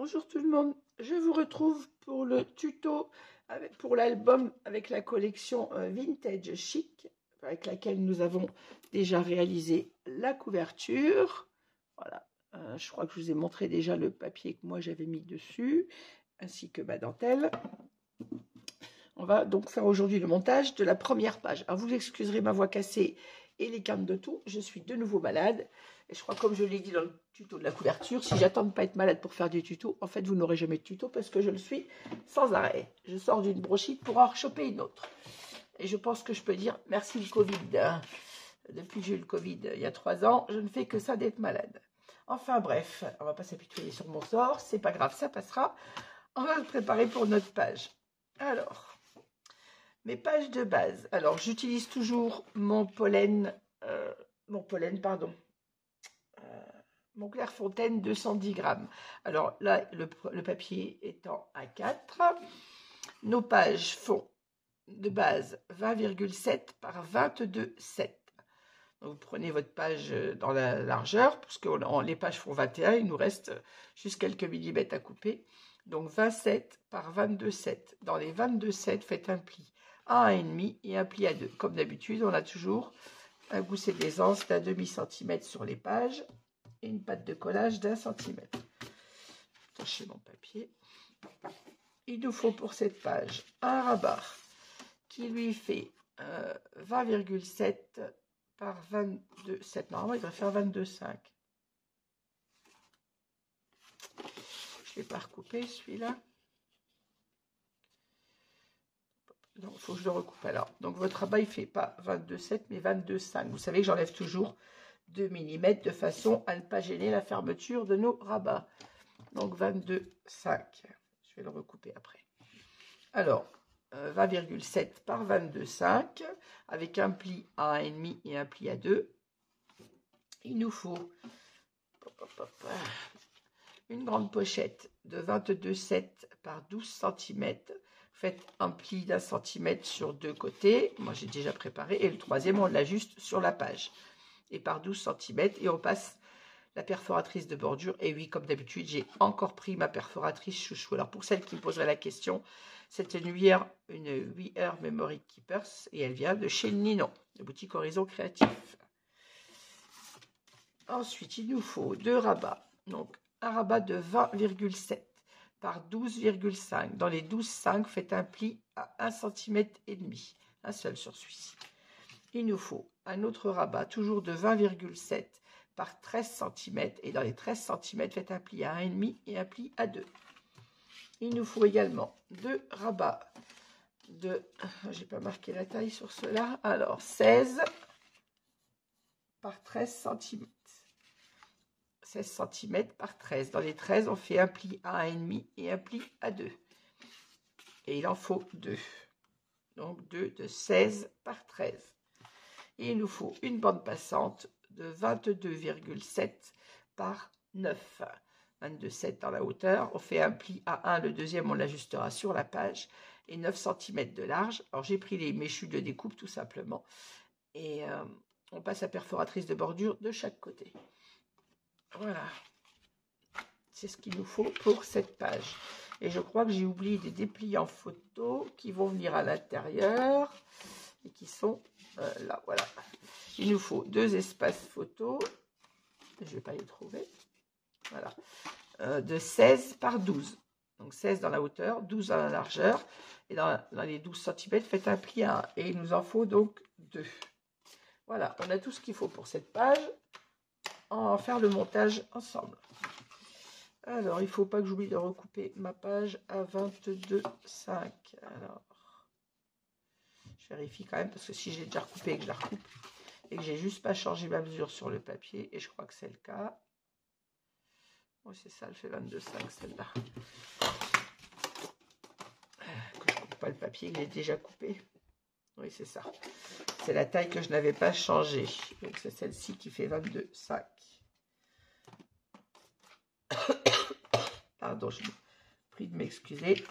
Bonjour tout le monde, je vous retrouve pour le tuto pour l'album avec la collection Vintage Chic avec laquelle nous avons déjà réalisé la couverture. Voilà, je crois que je vous ai montré déjà le papier que moi j'avais mis dessus ainsi que ma dentelle. On va donc faire aujourd'hui le montage de la première page. Alors vous excuserez ma voix cassée et les cannes de tout, je suis de nouveau malade. Et je crois, comme je l'ai dit dans le tuto de la couverture, si j'attends de ne pas être malade pour faire du tuto, en fait, vous n'aurez jamais de tuto parce que je le suis sans arrêt. Je sors d'une bronchite pour en rechoper une autre. Et je pense que je peux dire merci le Covid. Depuis que j'ai eu le Covid il y a 3 ans, je ne fais que ça d'être malade. Enfin bref, on ne va pas s'apitoyer sur mon sort. C'est pas grave, ça passera. On va se préparer pour notre page. Alors, mes pages de base. Alors, j'utilise toujours mon Clairefontaine 210 grammes. Alors là, le papier étant A4, nos pages font de base 20,7 par 22,7. Donc vous prenez votre page dans la largeur, parce que les pages font 21, il nous reste juste quelques millimètres à couper. Donc 27 par 22,7. Dans les 22,7, faites un pli à 1,5 et un pli à 2. Comme d'habitude, on a toujours un gousset d'aisance d'un demi-centimètre sur les pages et une patte de collage d'1 centimètre. Attachez mon papier. Il nous faut pour cette page un rabat qui lui fait 20,7 par 22,7. Normalement, il devrait faire 22,5. Je ne l'ai pas recoupé celui-là. Donc, il faut que je le recoupe alors. Donc, votre rabat, il ne fait pas 22,7 mais 22,5. Vous savez que j'enlève toujours 2 mm de façon à ne pas gêner la fermeture de nos rabats. Donc 22,5. Je vais le recouper après. Alors, 20,7 par 22,5 avec un pli à 1,5 et un pli à 2. Il nous faut une grande pochette de 22,7 par 12 cm. Faites un pli d'1 centimètre sur 2 côtés. Moi, j'ai déjà préparé. Et le troisième, on l'ajuste sur la page. Et par 12 cm. Et on passe la perforatrice de bordure. Et oui, comme d'habitude, j'ai encore pris ma perforatrice chouchou. Alors, pour celles qui me poseraient la question, c'est une 8R Memory Keepers. Et elle vient de chez Ninon, de boutique Horizon Créatif. Ensuite, il nous faut 2 rabats. Donc, un rabat de 20,7 par 12,5. Dans les 12,5, faites un pli à 1,5 cm. Un seul sur celui-ci. Il nous faut un autre rabat, toujours de 20,7 par 13 cm. Et dans les 13 cm, faites un pli à 1,5 et un pli à 2. Il nous faut également 2 rabats de... J'ai pas marqué la taille sur cela. Alors, 16 par 13 cm. 16 cm par 13. Dans les 13, on fait un pli à 1,5 et un pli à 2. Et il en faut 2. Donc 2 de 16 par 13. Et il nous faut une bande passante de 22,7 par 9. 22,7 dans la hauteur. On fait un pli à 1. Le deuxième, on l'ajustera sur la page. Et 9 cm de large. Alors j'ai pris les méchus de découpe tout simplement. Et on passe la perforatrice de bordure de chaque côté. Voilà, c'est ce qu'il nous faut pour cette page. Et je crois que j'ai oublié des dépliants photos qui vont venir à l'intérieur et qui sont là, voilà. Il nous faut 2 espaces photos, je ne vais pas les trouver, voilà, de 16 par 12. Donc 16 dans la hauteur, 12 dans la largeur, et dans les 12 cm, faites un pli à 1. Et il nous en faut donc 2. Voilà, on a tout ce qu'il faut pour cette page. On va faire le montage ensemble. Alors, il ne faut pas que j'oublie de recouper ma page à 22,5. Alors, je vérifie quand même, parce que si j'ai déjà recoupé et que je la recoupe, et que j'ai juste pas changé ma mesure sur le papier, et je crois que c'est le cas. Oui, c'est ça, elle fait 22,5 celle-là. Que je ne coupe pas le papier, que j'ai déjà coupé. Oui, c'est ça. C'est la taille que je n'avais pas changée. Donc, c'est celle-ci qui fait 22,5. Pardon, je vous prie de m'excuser.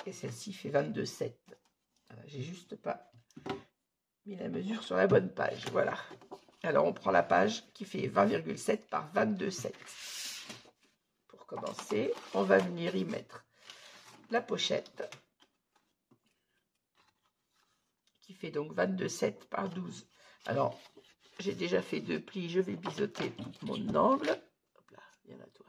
Et celle-ci fait 22,7. J'ai juste pas mis la mesure sur la bonne page. Voilà. Alors, on prend la page qui fait 20,7 par 22,7. Pour pour commencer, on va venir y mettre la pochette qui fait donc 22,7 par 12. Alors, j'ai déjà fait 2 plis, je vais biseauter mon angle. Hop là, viens là toi.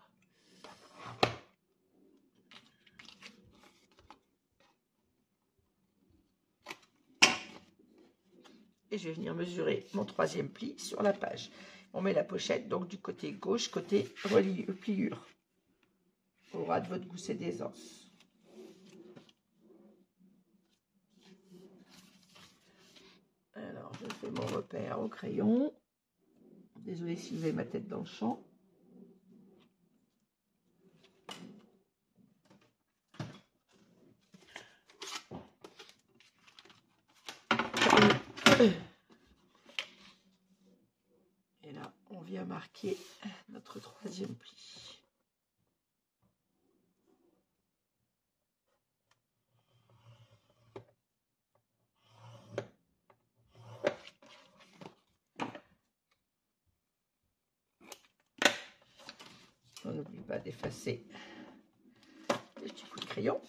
Et je vais venir mesurer mon 3e pli sur la page. On met la pochette donc du côté gauche, côté pliure, au ras de votre gousset d'aisance. Alors, je fais mon repère au crayon. Désolée si vous avez ma tête dans le champ. Et là, on vient marquer notre 3e pli. On n'oublie pas d'effacer les petits coups de crayon.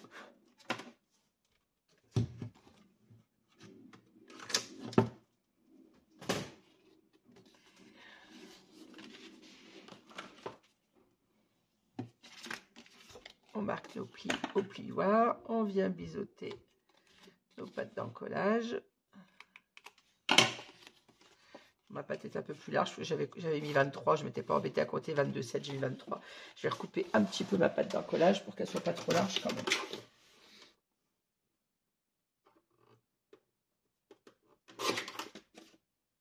On marque nos plis au plioir, on vient biseauter nos pattes d'encollage. Ma pâte est un peu plus large, j'avais mis 23, je ne m'étais pas embêtée à compter 22,7, j'ai mis 23. Je vais recouper un petit peu ma pâte d'encollage pour qu'elle ne soit pas trop large quand même.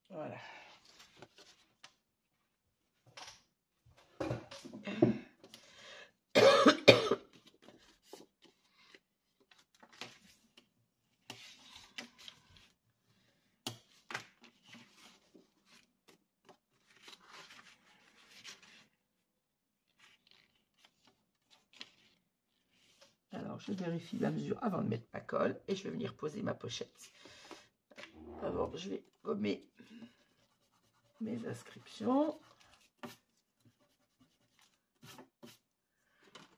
Voilà. Alors, je vérifie la mesure avant de mettre ma colle et je vais venir poser ma pochette. Alors, je vais gommer mes inscriptions.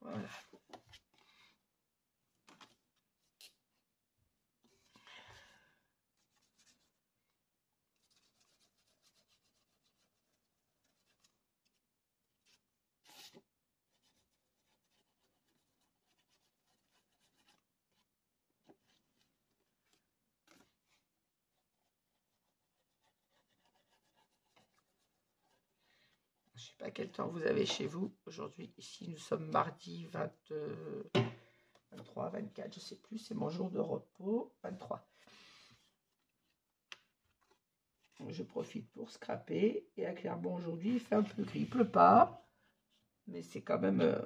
Voilà. Je ne sais pas quel temps vous avez chez vous. Aujourd'hui, ici, nous sommes mardi 23, 24, je ne sais plus. C'est mon jour de repos. 23. Donc, je profite pour scraper. Et à Clermont, aujourd'hui, il fait un peu gris. Il ne pleut pas, mais c'est quand même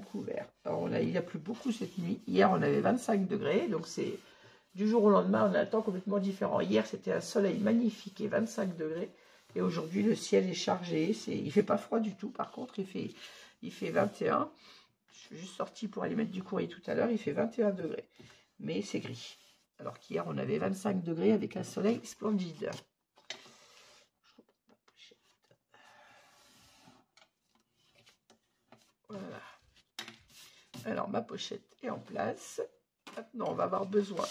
couvert. Alors, il a plu beaucoup cette nuit. Hier, on avait 25 degrés. Donc, c'est du jour au lendemain, on a un temps complètement différent. Hier, c'était un soleil magnifique et 25 degrés. Et aujourd'hui, le ciel est chargé. Il ne fait pas froid du tout. Par contre, il fait 21. Je suis juste sortie pour aller mettre du courrier tout à l'heure. Il fait 21 degrés. Mais c'est gris. Alors qu'hier, on avait 25 degrés avec un soleil splendide. Voilà. Alors, ma pochette est en place. Maintenant, on va avoir besoin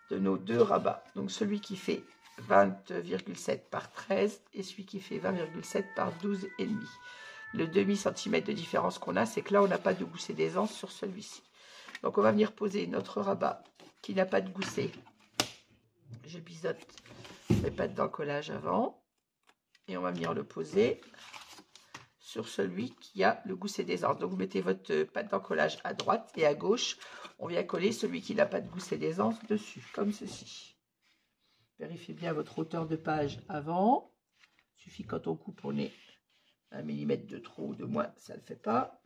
de nos 2 rabats. Donc, celui qui fait 20,7 par 13 et celui qui fait 20,7 par 12,5. Le demi-centimètre de différence qu'on a, c'est que là, on n'a pas de gousset d'aisance sur celui-ci. Donc, on va venir poser notre rabat qui n'a pas de gousset. Je biseaute mes pattes d'encollage avant. Et on va venir le poser sur celui qui a le gousset d'aisance. Donc, vous mettez votre pâte d'encollage à droite et à gauche. On vient coller celui qui n'a pas de gousset d'aisance dessus, comme ceci. Vérifiez bien votre hauteur de page avant. Il suffit quand on coupe, on ait 1 mm de trop ou de moins, ça ne le fait pas.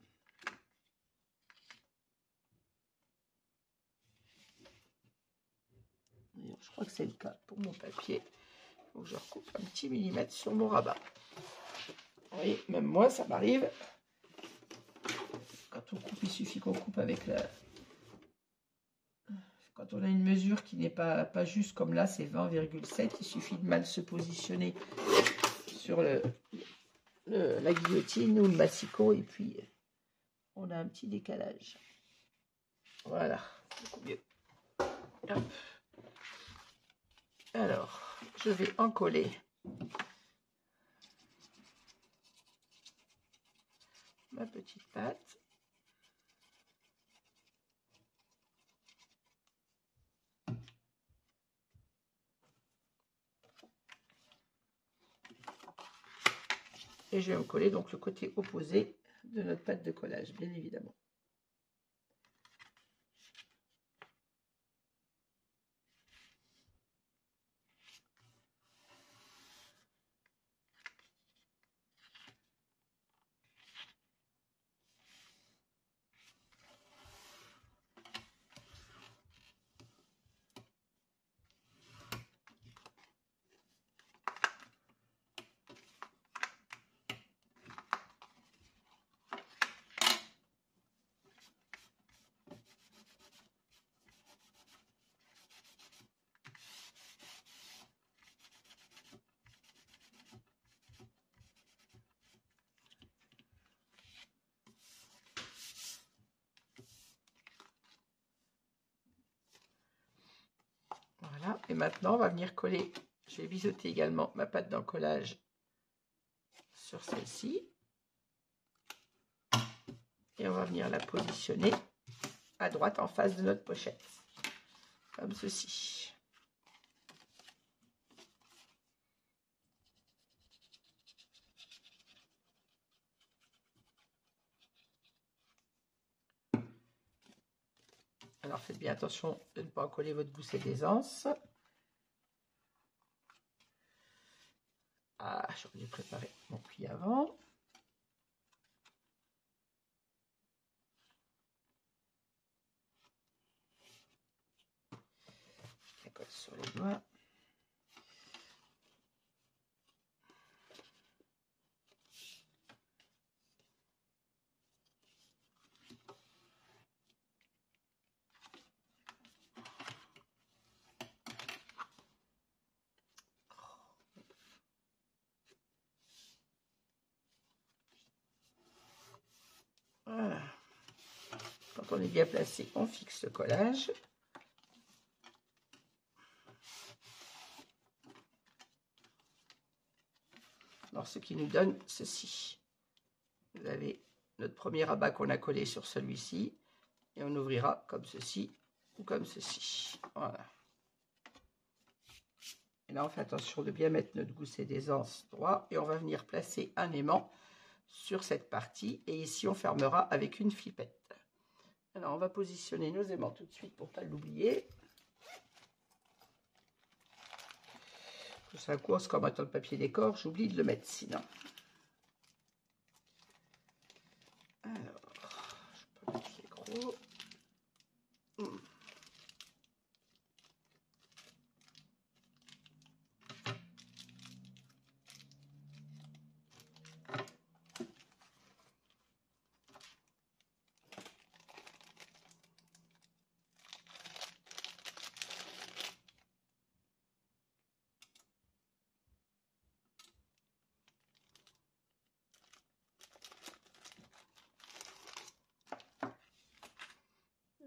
Je crois que c'est le cas pour mon papier. Donc, je recoupe un petit millimètre sur mon rabat. Vous voyez, même moi, ça m'arrive. Quand on coupe, il suffit qu'on coupe avec la... Quand on a une mesure qui n'est pas juste comme là, c'est 20,7. Il suffit de mal se positionner sur la guillotine ou le massicot et puis on a un petit décalage. Voilà, beaucoup mieux. Hop. Alors, je vais en coller ma petite pâte. Et je vais me coller donc le côté opposé de notre pâte de collage, bien évidemment. Voilà, et maintenant on va venir coller, je vais biseauter également ma pâte d'encollage sur celle-ci. Et on va venir la positionner à droite en face de notre pochette, comme ceci. Alors faites bien attention de ne pas coller votre gousset d'aisance. Ah, j'aurais dû préparer mon pli avant. Je colle sur les doigts. Voilà. Quand on est bien placé, on fixe le collage. Alors, ce qui nous donne ceci. Vous avez notre premier rabat qu'on a collé sur celui-ci. Et on ouvrira comme ceci ou comme ceci. Voilà. Et là, on fait attention de bien mettre notre gousset d'aisance droit. Et on va venir placer un aimant sur cette partie. Et ici, on fermera avec une flippette. Alors, on va positionner nos aimants tout de suite pour ne pas l'oublier. Ça course comme étant le papier décor. J'oublie de le mettre sinon. Alors, je peux mettre les gros.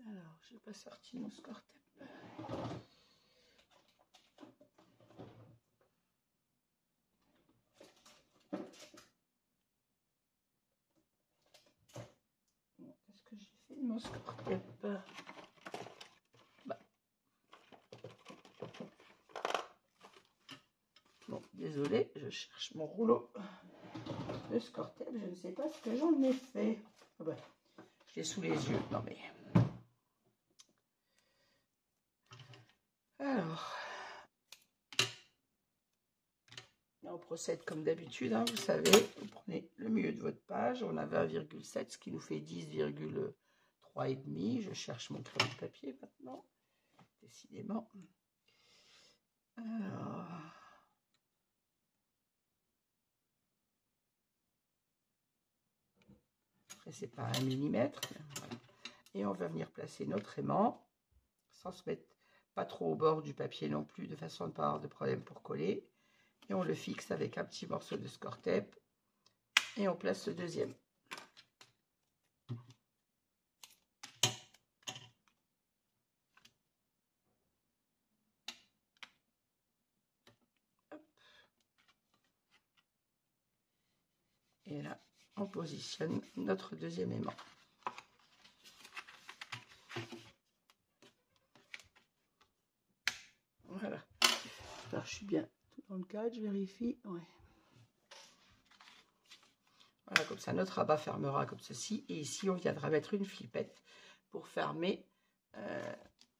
Alors, je n'ai pas sorti mon score tape. Qu'est-ce que j'ai fait de mon score tape? Bah. Bon, désolé, je cherche mon rouleau. Le score tape, je ne sais pas ce que j'en ai fait. Ah bah, je l'ai sous les yeux. Non mais... Alors, là on procède comme d'habitude, hein, vous savez, vous prenez le milieu de votre page, on a 20,7, ce qui nous fait 10,3 et demi. Je cherche mon crayon de papier maintenant, décidément. Alors, après c'est pas 1 millimètre, voilà. Et on va venir placer notre aimant, sans se mettre pas trop au bord du papier non plus, de façon à ne pas avoir de problème pour coller. Et on le fixe avec un petit morceau de score tape. Et on place le deuxième. Et là, on positionne notre deuxième aimant. Voilà. Alors, je suis bien tout dans le cadre, je vérifie. Ouais. Voilà, comme ça, notre rabat fermera comme ceci. Et ici, on viendra mettre une flippette pour fermer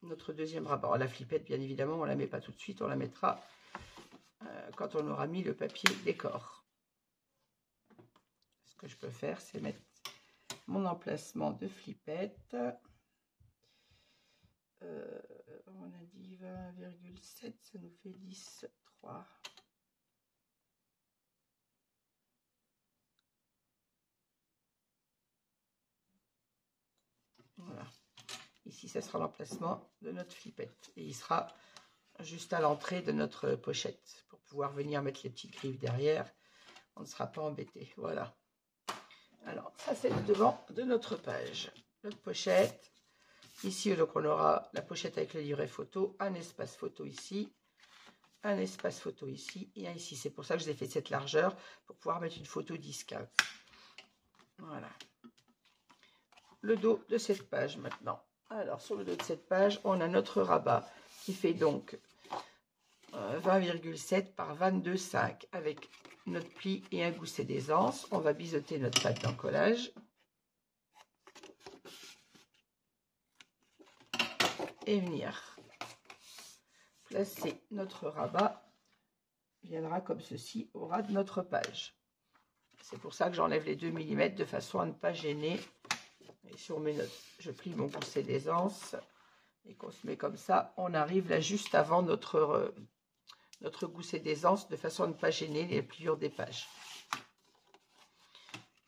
notre deuxième rabat. Alors, la flippette, bien évidemment, on ne la met pas tout de suite. On la mettra quand on aura mis le papier décor. Ce que je peux faire, c'est mettre mon emplacement de flippette. On a dit 20,7, ça nous fait 10,3. Voilà. Ici, ça sera l'emplacement de notre flippette. Et il sera juste à l'entrée de notre pochette. Pour pouvoir venir mettre les petites griffes derrière, on ne sera pas embêté. Voilà. Alors, ça, c'est le devant de notre page. Notre pochette. Ici, donc, on aura la pochette avec le livret photo, un espace photo ici, un espace photo ici et un ici. C'est pour ça que je vous ai fait cette largeur, pour pouvoir mettre une photo 10-15. Voilà. Le dos de cette page maintenant. Alors, sur le dos de cette page, on a notre rabat qui fait donc 20,7 par 22,5 avec notre pli et un gousset d'aisance. On va biseauter notre pâte d'encollage. Et venir placer notre rabat, viendra comme ceci au ras de notre page. C'est pour ça que j'enlève les 2 mm de façon à ne pas gêner. Et sur mes notes, je plie mon gousset d'aisance et qu'on se met comme ça, on arrive là juste avant notre gousset d'aisance de façon à ne pas gêner les pliures des pages.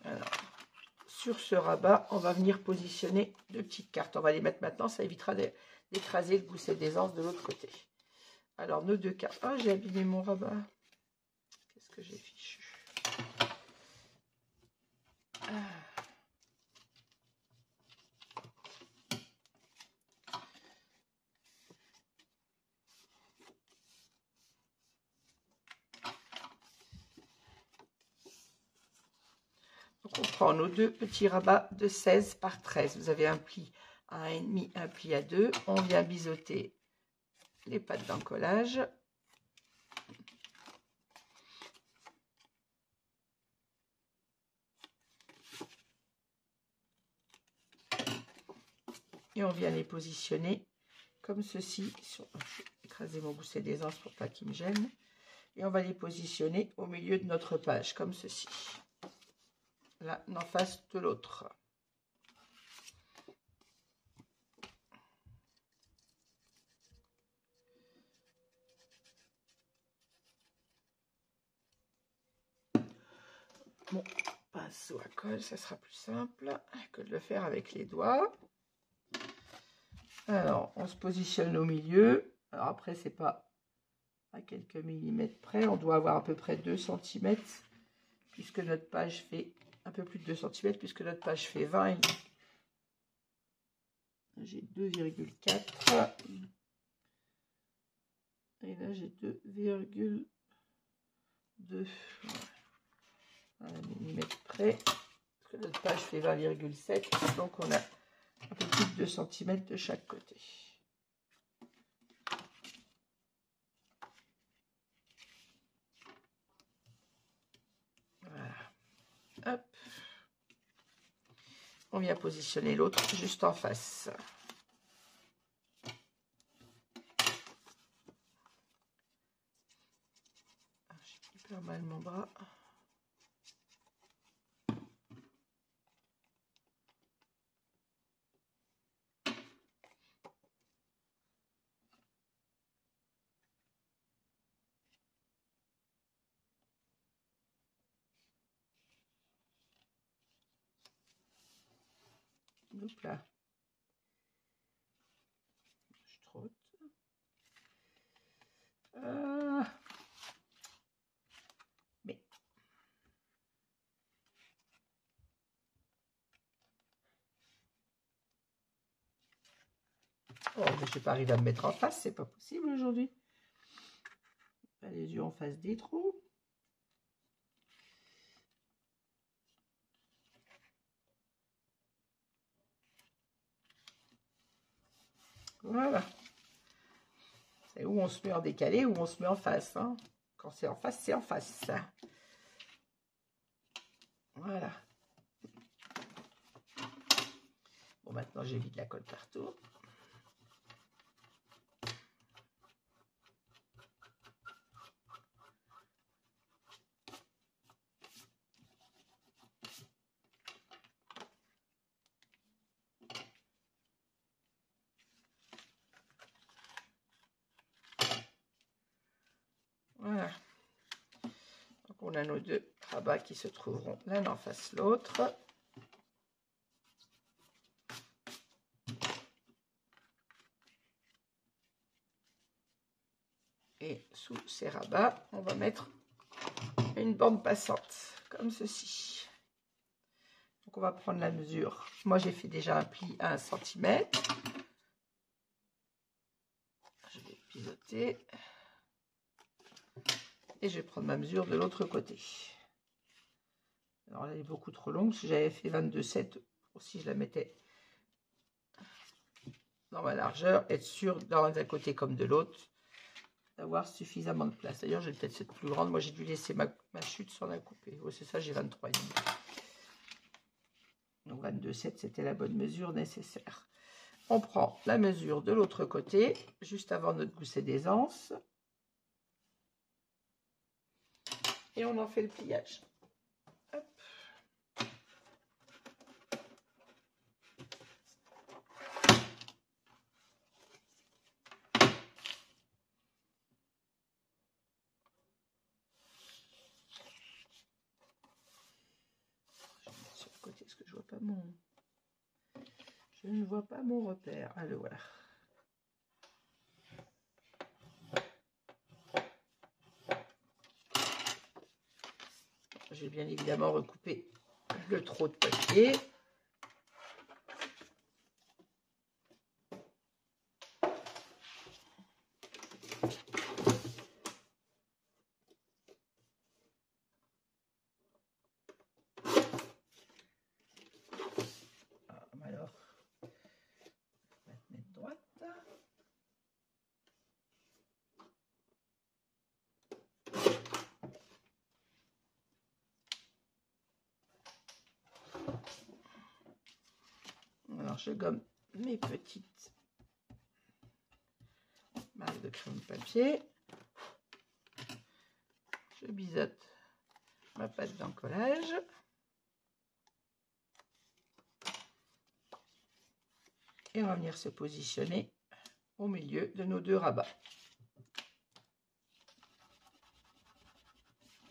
Alors, sur ce rabat, on va venir positionner 2 petites cartes. On va les mettre maintenant, ça évitera d'écraser le gousset d'aisance de l'autre côté. Alors, nos 2 cartes. Ah, j'ai abîmé mon rabat. Qu'est-ce que j'ai fichu? Donc, on prend nos 2 petits rabats de 16 par 13. Vous avez un pli à 1,5, un pli à 2. On vient biseauter les pattes d'encollage. Et on vient les positionner comme ceci. Je vais écraser mon gousset d'aisance pour pas qu'il me gêne. Et on va les positionner au milieu de notre page, comme ceci. L'un en face de l'autre. Bon, pinceau à colle, ça sera plus simple que de le faire avec les doigts. Alors, on se positionne au milieu. Alors après, c'est pas à quelques millimètres près. On doit avoir à peu près 2 cm, puisque notre page fait un peu plus de 2 cm, puisque notre page fait 20. J'ai 2,4. Et là, j'ai 2,2 millimètres près. Parce que notre page fait 20,7. Donc, on a un peu plus de 2 cm de chaque côté. Voilà. Hop. On vient positionner l'autre juste en face. J'ai hyper mal mon bras. Hop là. Je trotte. Mais. Oh, mais je vais pas arriver à me mettre en face, c'est pas possible aujourd'hui. Pas les yeux en face des trous. Voilà. C'est où on se met en décalé, ou on se met en face. Hein. Quand c'est en face, c'est en face. Voilà. Bon, maintenant, j'évite la colle partout. Voilà. Donc, on a nos deux rabats qui se trouveront l'un en face l'autre. Et sous ces rabats, on va mettre une bande passante, comme ceci. Donc, on va prendre la mesure. Moi, j'ai fait déjà un pli à 1 cm. Je vais pivoter. Et je vais prendre ma mesure de l'autre côté. Alors, elle est beaucoup trop longue. Si j'avais fait 22,7, si je la mettais dans ma largeur, être sûr d'un côté comme de l'autre, d'avoir suffisamment de place. D'ailleurs, j'ai peut-être cette plus grande. Moi, j'ai dû laisser ma chute sans la couper. Oui, c'est ça, j'ai 23,5. Donc 22,7, c'était la bonne mesure nécessaire. On prend la mesure de l'autre côté, juste avant notre gousset d'aisance. Et on en fait le pliage. Hop. Je vais mettre sur le côté parce que je vois pas mon... Je ne vois pas mon repère. Ah, le voilà. J'ai bien évidemment recoupé le trop de papier. Alors, on va mettre droite. Alors, je gomme mes petites marques de crayon de papier. Je biseaute ma pâte d'encollage. Et on va venir se positionner au milieu de nos deux rabats.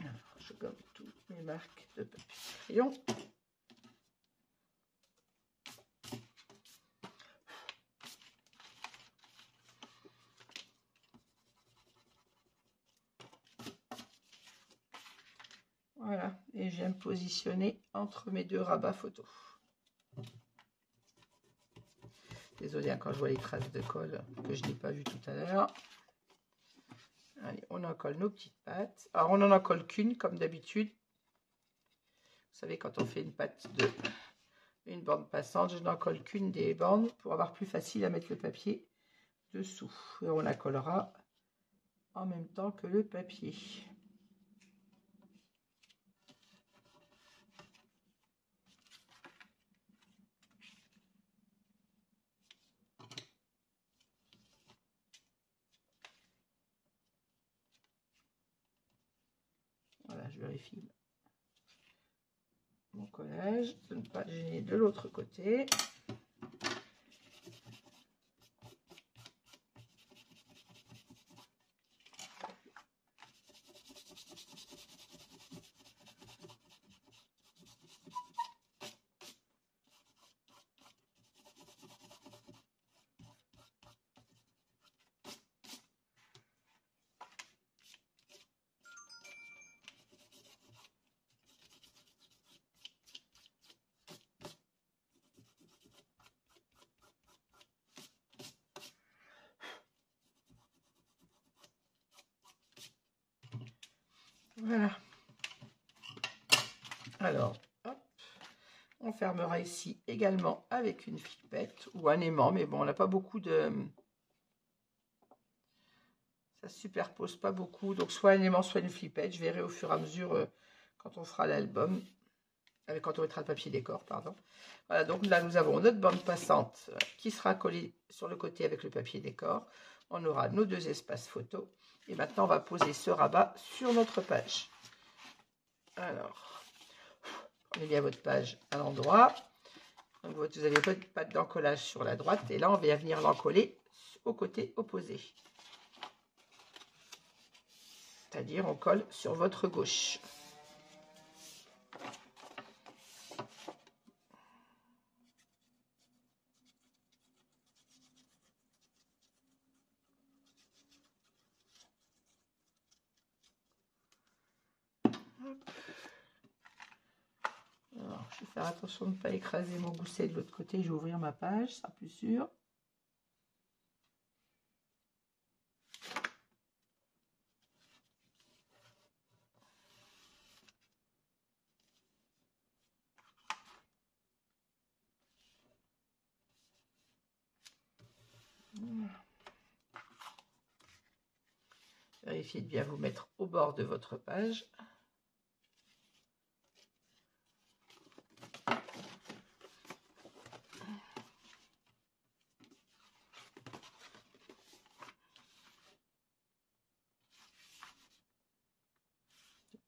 Alors, je gomme toutes mes marques de papier crayon. Voilà, et je viens me positionner entre mes deux rabats photo. Désolée quand je vois les traces de colle que je n'ai pas vu tout à l'heure. Allez, on en colle nos petites pâtes. Alors, on n'en en colle qu'une, comme d'habitude. Vous savez, quand on fait une pâte de une bande passante, je n'en colle qu'une des bandes pour avoir plus facile à mettre le papier dessous. Et on la collera en même temps que le papier. Voilà, je vérifie mon collage, de ne pas gêner de l'autre côté. Voilà. Alors, hop, on fermera ici également avec une flippette ou un aimant, mais bon, on n'a pas beaucoup de Ça se superpose pas beaucoup. Donc, soit un aimant, soit une flippette. Je verrai au fur et à mesure quand on fera l'album. Quand on mettra le papier décor, pardon. Voilà, donc là, nous avons notre bande passante qui sera collée sur le côté avec le papier décor. On aura nos 2 espaces photos. Et maintenant, on va poser ce rabat sur notre page. Alors, prenez bien votre page à l'endroit. Donc, vous avez votre pâte d'encollage sur la droite. Et là, on va venir l'encoller au côté opposé. C'est-à-dire, on colle sur votre gauche. Alors, je vais faire attention de ne pas écraser mon gousset de l'autre côté. Je vais ouvrir ma page, ça sera plus sûr. Vérifiez de bien vous mettre au bord de votre page.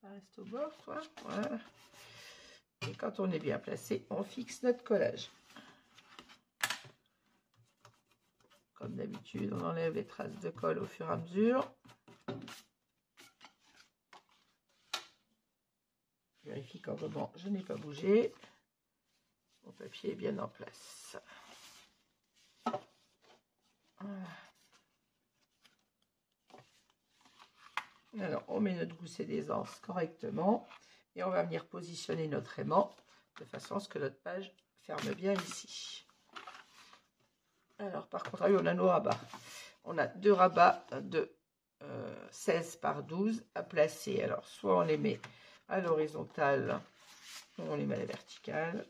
Reste au bord, toi. Voilà. Et quand on est bien placé, on fixe notre collage. Comme d'habitude, on enlève les traces de colle au fur et à mesure. Je vérifie qu'en moment, je n'ai pas bougé. Mon papier est bien en place. Voilà. Alors, on met notre gousset d'aisance correctement et on va venir positionner notre aimant de façon à ce que notre page ferme bien ici. Alors, par contre, on a nos rabats. On a 2 rabats de 16 par 12 à placer. Alors, soit on les met à l'horizontale, ou on les met à la verticale.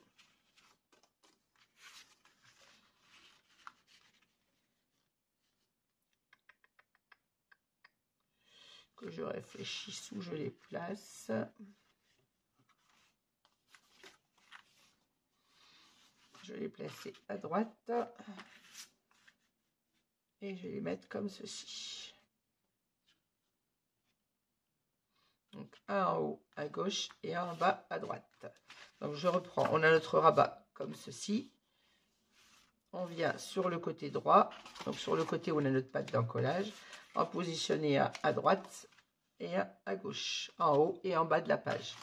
Que je réfléchisse où je les place. Je vais les placer à droite et je vais les mettre comme ceci. Donc un en haut à gauche et un en bas à droite. Donc je reprends, on a notre rabat comme ceci. On vient sur le côté droit, donc sur le côté où on a notre pâte d'encollage, en positionner un à droite et un à gauche, en haut et en bas de la page.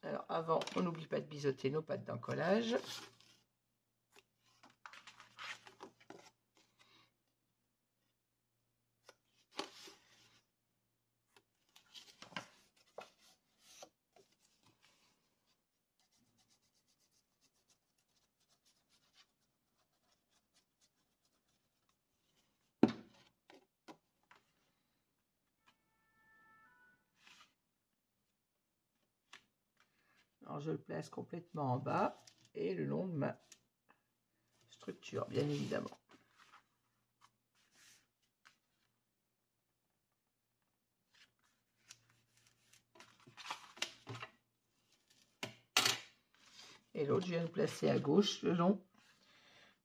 Alors avant, on n'oublie pas de biseauter nos pâtes d'encollage. Alors je le place complètement en bas et le long de ma structure, bien évidemment. Et l'autre, je viens de placer à gauche le long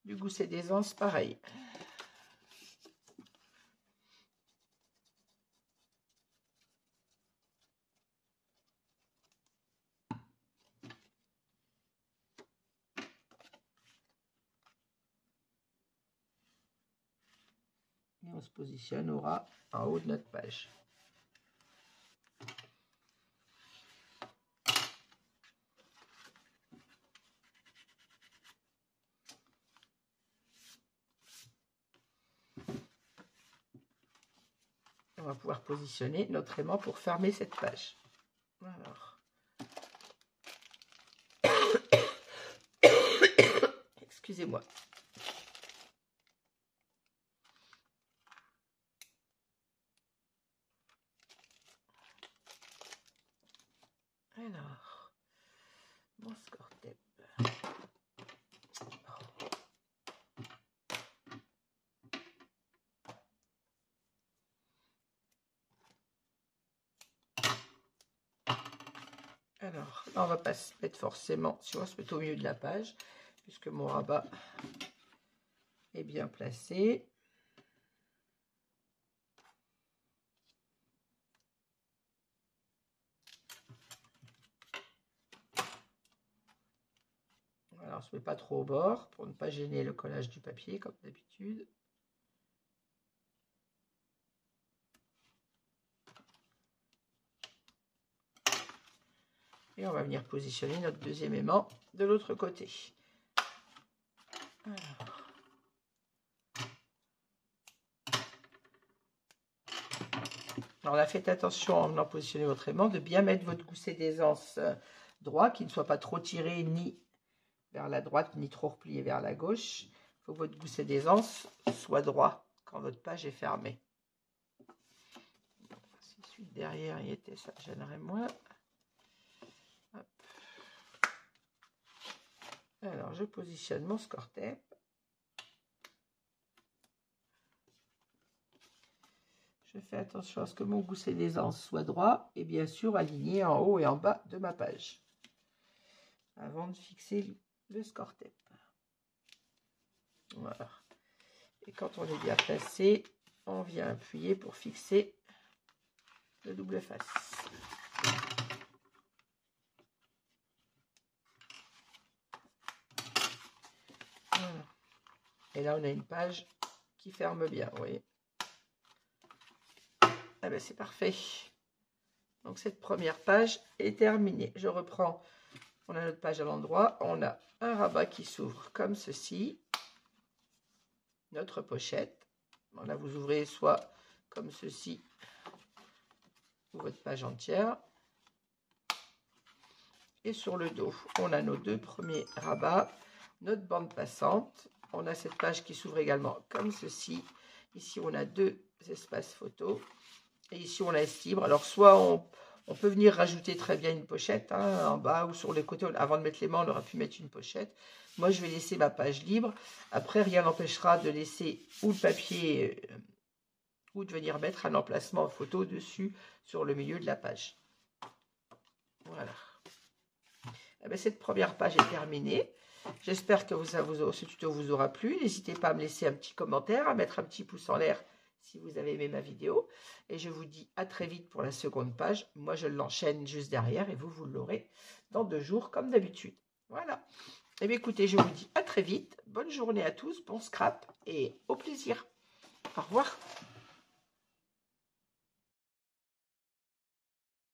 du gousset d'aisance, pareil. Et on se positionne au ras en haut de notre page. On va pouvoir positionner notre aimant pour fermer cette page. Alors. Excusez-moi. Alors, mon score tape. Alors, là, on va pas se mettre forcément, si on va se mettre au milieu de la page, puisque mon rabat est bien placé. Alors, on ne se met pas trop au bord pour ne pas gêner le collage du papier, comme d'habitude. Et on va venir positionner notre deuxième aimant de l'autre côté. Alors là, faites attention en venant positionner votre aimant de bien mettre votre gousset d'aisance droit, qui ne soit pas trop tiré ni vers la droite ni trop replié vers la gauche. Il faut que votre gousset d'aisance soit droit quand votre page est fermée. Si celui de derrière y était, ça gênerait moins. Hop. Alors, je positionne mon score tape. Je fais attention à ce que mon gousset d'aisance soit droit et bien sûr aligné en haut et en bas de ma page avant de fixer le score tape. Voilà. Et quand on est bien placé, on vient appuyer pour fixer le double face. Voilà. Et là, on a une page qui ferme bien, vous voyez. Ah ben, c'est parfait. Donc, cette première page est terminée. Je reprends. On a notre page à l'endroit. On a un rabat qui s'ouvre comme ceci. Notre pochette. Bon, là, vous ouvrez soit comme ceci ou votre page entière. Et sur le dos, on a nos deux premiers rabats, notre bande passante. On a cette page qui s'ouvre également comme ceci. Ici, on a deux espaces photos. Et ici, on laisse libre. Alors, soit on peut venir rajouter très bien une pochette en bas ou sur les côtés. Avant de mettre l'aimant, on aurait pu mettre une pochette. Moi, je vais laisser ma page libre. Après, rien n'empêchera de laisser ou le papier ou de venir mettre un emplacement photo dessus sur le milieu de la page. Voilà. Eh bien, cette première page est terminée. J'espère que ce tuto vous aura plu. N'hésitez pas à me laisser un petit commentaire, à mettre un petit pouce en l'air si vous avez aimé ma vidéo. Et je vous dis à très vite pour la seconde page. Moi, je l'enchaîne juste derrière et vous l'aurez dans 2 jours comme d'habitude. Voilà. Eh bien, écoutez, je vous dis à très vite. Bonne journée à tous, bon scrap et au plaisir. Au revoir.